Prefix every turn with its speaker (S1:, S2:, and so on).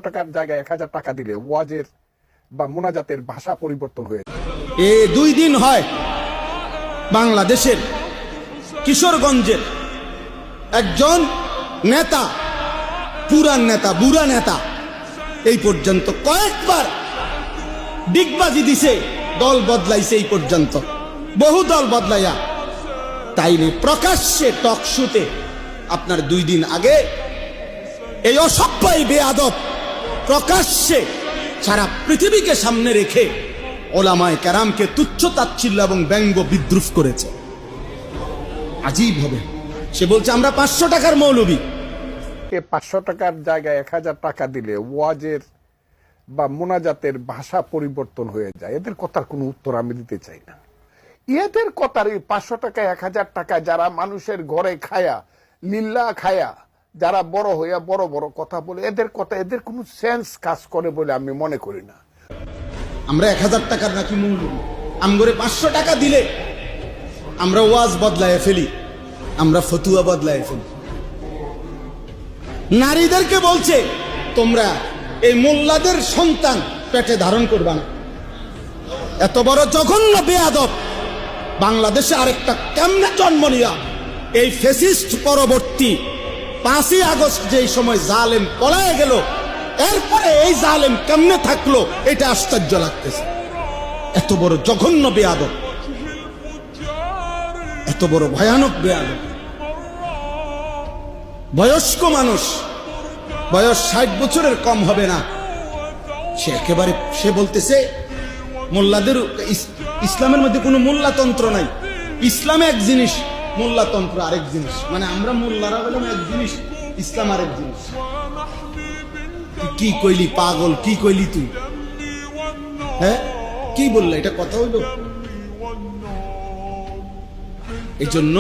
S1: টাকার জায়গায় 1000 টাকা দিলে ওয়াজের বা মোনাজাতের ভাষা পরিবর্তন হয়ে যায়।
S2: 2 দিন হয় বাংলাদেশের কিশোরগঞ্জের একজন নেতা, পুরান নেতা, বুড়া নেতা, এই পর্যন্ত কয়েকবার ডিগবাজি দিছে, দল বদলাইছে, এই পর্যন্ত বহু দল বদলাইয়া, তাইলে প্রকাশ্যে টক শোতে আপনার 2 দিন আগে এই অসভ্য বেয়াদব প্রকাশ্যে সারা পৃথিবীকে সামনে রেখে ওলামায়ে কেরামকে তুচ্ছ তাচ্ছিল্য এবং ব্যঙ্গ বিদ্রুপ করেছে। আজীব হবে। সে বলছে আমরা 500 টাকার মৌলবী।
S1: 500 টাকার জায়গায় 1000 টাকা দিলে ওয়াজের বা মোনাজাতের ভাষা পরিবর্তন হয়ে যায়। এদের কথার কোনো উত্তর আমি দিতে চাই না। এদের কথার এই 500 টাকা 1000 টাকা যারা মানুষের ঘরে খায়া, লিল্লা খায়া, যারা বড় হইয়া বড় বড় কথা বলে, এদের কথা, এদের কোনো সেন্স কাজ করে বলে আমি মনে করি না।
S2: আমরা 1000 টাকার নাকি মৌলবী, আমগরে 500 টাকা দিলে আমরা ওয়াজ বদলায় ফেলি, আমরা ফতুয়া বদলায় ফেলি। নারীদেরকে বলছে তোমরা এই মোল্লাদের সন্তান পেটে ধারণ করবা না। এত বড় জঘন্য বেয়াদব বাংলাদেশে আরেকটা কেমনে জন্ম নিয়া এই ফ্যাসিস্ট পরবর্তী 5ই আগস্ট যেই সময় জালেম পলায় গেল, এরপরে এই জালেম কেমনে থাকলো এটা আশ্চর্য লাগতেছে। এত বড় জঘন্য বেয়াদব, এত বড় ভয়ানক বেয়াদব। বয়স্ক মানুষ, বয়স 60 বছরের কম হবে না, সে একেবারে সে বলতেছে মোল্লাদের ইসলামের মধ্যে কোনো মোল্লাতন্ত্র নাই। ইসলামে এক জিনিস, মোল্লাতন্ত্র আরেক জিনিস। মানে আমরা মোল্লারা বললাম এক জিনিস, ইসলাম আরেক জিনিস। কি কইলি পাগল, কি কইলি তুই? হ্যাঁ, কি বললা? এটা কথা হইল? এই জন্য